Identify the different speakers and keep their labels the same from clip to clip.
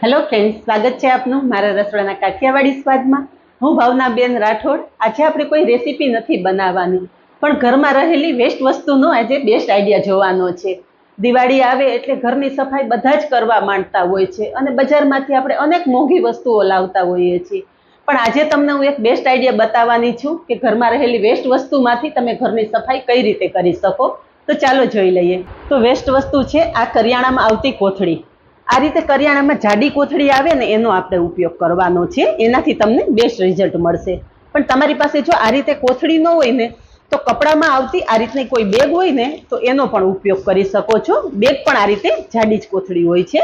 Speaker 1: Hello friends, સ્વાગત છે આપનું મારા રસોડાના કાઠિયાવાડી સ્વાદમાં। હું ભાવનાબેન રાઠોડ। આજે આપણે કોઈ રેસીપી નથી બનાવવાની, પણ ઘરમાં રહેલી વેસ્ટ વસ્તુનો આજે બેસ્ટ આઈડિયા જોવાનો છે। દિવાળી આવે એટલે ઘરની સફાઈ બધા જ કરવા માંડતા હોય છે અને બજારમાંથી આપણે અનેક મોંઘી વસ્તુઓ લાવતા હોઈએ છીએ, પણ આજે તમને હું એક બેસ્ટ આઈડિયા બતાવવાની છું કે ઘરમાં રહેલી વેસ્ટ વસ્તુમાંથી તમે ઘરની સફાઈ કઈ રીતે કરી શકો। તો ચાલો જોઈ લઈએ। તો વેસ્ટ વસ્તુ છે આ કરિયાણામાં આવતી કોથળી। આ રીતે કરિયાણામાં જાડી કોથળી આવે ને એનો આપણે ઉપયોગ કરવાનો છે, એનાથી તમને બેસ્ટ રિઝલ્ટ મળશે। પણ તમારી પાસે જો આ રીતે કોથળી ન હોય ને તો કપડામાં આવતી આ રીતની કોઈ બેગ હોય ને તો એનો પણ ઉપયોગ કરી શકો છો। બેગ પણ આ રીતે જાડી જ કોથળી હોય છે।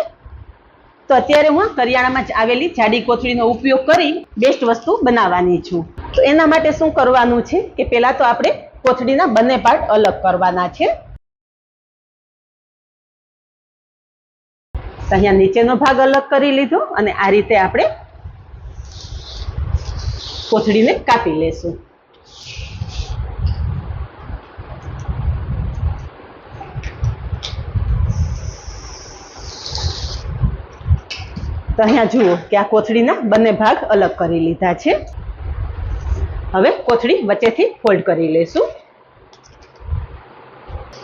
Speaker 1: તો અત્યારે હું કરિયાણામાં આવેલી જાડી કોથળીનો ઉપયોગ કરી બેસ્ટ વસ્તુ બનાવવાની છું। તો એના માટે શું કરવાનું છે કે પહેલા તો આપણે કોથળીના બંને પાર્ટ અલગ કરવાના છે। અહીંયા નીચેનો ભાગ અલગ કરી લીધો અને આ રીતે આપણે કોથળીને કાપી લેશું। તો અહીંયા જુઓ કે આ કોથળીના બંને ભાગ અલગ કરી લીધા છે। હવે કોથળી વચ્ચેથી ફોલ્ડ કરી લેશું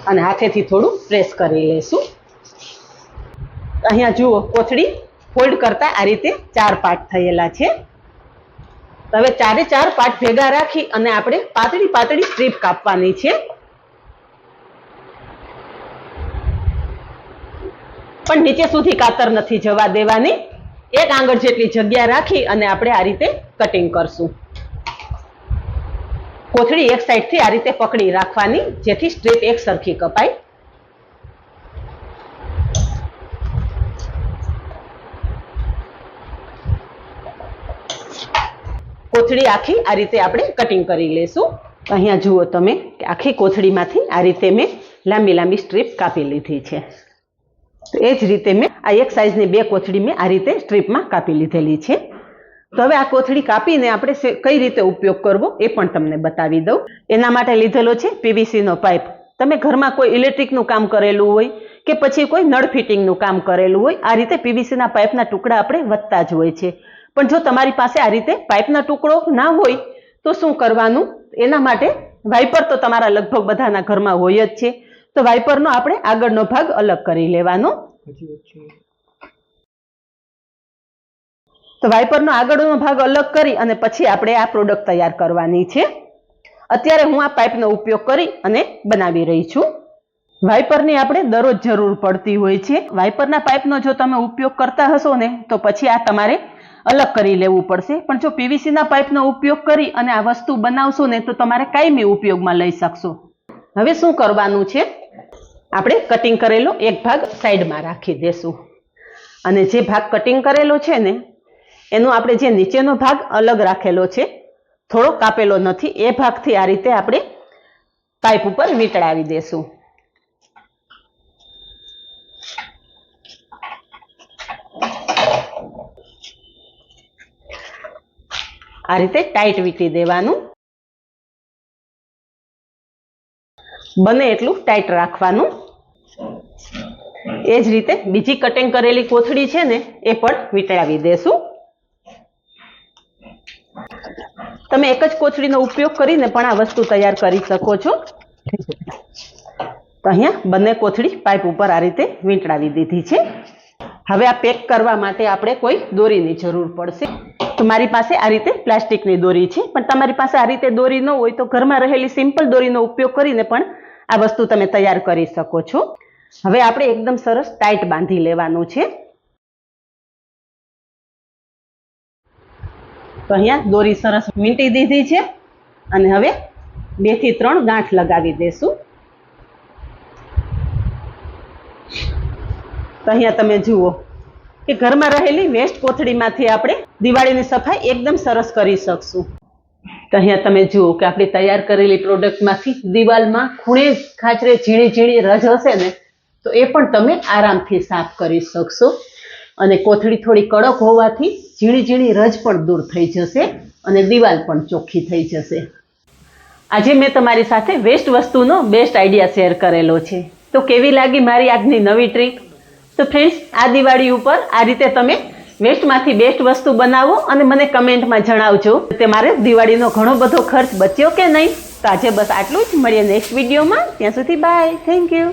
Speaker 1: અને હાથેથી થોડું પ્રેસ કરી લેશું। અહીંયા જુઓ કોથળી ફોલ્ડ કરતા આ રીતે 4 પાર્ટ થયેલા છે। હવે 4 પાર્ટ ભેગા રાખી અને આપણે પાતળી પાતળી સ્ટ્રીપ કાપવાની છે, પણ નીચે સુધી કાતર નથી જવા દેવાની। 1 આંગળ જેટલી જગ્યા રાખી અને આપણે આ રીતે કટિંગ કરશું। કોથળી એક સાઈડથી આ રીતે પકડી રાખવાની જેથી સ્ટ્રીપ એક સરખી કપાય। કોથળી આખી આ રીતે આપણે કટિંગ કરી લેશું। અહીંયા જુઓ તમે કે આખી કોથળીમાંથી આ રીતે મેં લાંબી લાંબી સ્ટ્રીપ કાપી લીધી છે। તો એ જ રીતે મેં આ એક સાઈઝની 2 કોથળી મેં આ રીતે સ્ટ્રીપમાં કાપી લીધેલી છે। તો હવે આ કોથળી કાપીને આપણે કઈ રીતે ઉપયોગ કરવો એ પણ તમને બતાવી દઉં। એના માટે લીધેલો છે પીવીસીનો પાઇપ। તમે ઘરમાં કોઈ ઇલેક્ટ્રિકનું કામ કરેલું હોય કે પછી કોઈ નળ ફિટિંગનું કામ કરેલું હોય, આ રીતે પીવીસીના પાઇપના ટુકડા આપણે વધતા જ હોય છે। પણ જો તમારી પાસે આ રીતે પાઇપનો ટુકડો ના હોય તો શું કરવાનું, એના માટે વાઇપર તો તમારા લગભગ બધાના ઘરમાં હોય જ છે। તો વાઇપરનો આપણે આગળનો ભાગ અલગ કરી લેવાનો। તો વાઇપરનો આગળનો ભાગ અલગ કરી અને પછી આપણે આ પ્રોડક્ટ તૈયાર કરવાની છે। અત્યારે હું આ પાઇપનો ઉપયોગ કરી અને બનાવી રહી છું। વાઇપરની આપણે દરરોજ જરૂર પડતી હોય છે। વાઇપરના પાઇપનો જો તમે ઉપયોગ કરતા હશો ને તો પછી આ તમારે અલગ કરી લેવું પડશે, પણ જો પીવીસીના પાઇપનો ઉપયોગ કરી અને આ વસ્તુ બનાવશો ને તો તમારે કાયમી ઉપયોગમાં લઈ શકશો। હવે શું કરવાનું છે, આપણે કટિંગ કરેલો એક ભાગ સાઈડમાં રાખી દેશું અને જે ભાગ કટિંગ કરેલો છે ને એનો આપણે જે નીચેનો ભાગ અલગ રાખેલો છે, થોડો કાપેલો નથી, એ ભાગથી આ રીતે આપણે પાઇપ ઉપર વીંટળાવી દેશું। આ રીતે ટાઈટ વીંટી દેવાનું, બને એટલું ટાઈટ રાખવાનું। એ જ રીતે બીજી કટિંગ કરેલી કોથળી છે ને એ પણ વીંટળાવી દેશું। તમે એક જ કોથળીનો ઉપયોગ કરીને પણ આ વસ્તુ તૈયાર કરી શકો છો। તો અહીંયા બંને કોથળી પાઇપ ઉપર આ રીતે વીંટળાવી દીધી છે। હવે આ પેક કરવા માટે આપણે કોઈ દોરીની જરૂર પડશે। તો મારી પાસે આ રીતે પ્લાસ્ટિકની દોરી છે, પણ તમારી પાસે આ રીતે દોરી ન હોય તો ઘરમાં રહેલી સિમ્પલ દોરીનો ઉપયોગ કરીને પણ આ વસ્તુ તમે તૈયાર કરી શકો છો। હવે આપણે એકદમ સરસ ટાઈટ બાંધી લેવાનું છે। તો અહીંયા દોરી સરસ વીંટી દીધી છે અને હવે 2 થી 3 ગાંઠ લગાવી દેશું। તો અહીંયા તમે જુઓ કે ઘરમાં રહેલી વેસ્ટ કોથળીમાંથી આપણે દિવાળીની સફાઈ એકદમ સરસ કરી શકશું। તો અહીંયા તમે જુઓ કે આપણી તૈયાર કરેલી પ્રોડક્ટમાંથી દિવાલમાં ખૂણે ખાચરે ઝીણી ઝીણી રજ હશે ને તો એ પણ તમે આરામથી સાફ કરી શકશો અને કોથળી થોડી કડક હોવાથી ઝીણી ઝીણી રજ પણ દૂર થઈ જશે અને દિવાલ પણ ચોખ્ખી થઈ જશે। આજે મેં તમારી સાથે વેસ્ટ વસ્તુનો બેસ્ટ આઈડિયા શેર કરેલો છે। તો કેવી લાગી મારી આજની નવી ટ્રીક? તો ફ્રેન્ડ્સ, આ દિવાળી ઉપર આ રીતે તમે વેસ્ટમાંથી બેસ્ટ વસ્તુ બનાવો અને મને કમેન્ટમાં જણાવજો તે મારે દિવાળીનો ઘણો બધો ખર્ચ બચ્યો કે નહીં. તો આજે બસ આટલું જ. મળીએ નેક્સ્ટ વિડીયોમાં. ત્યાં સુધી બાય. Thank you.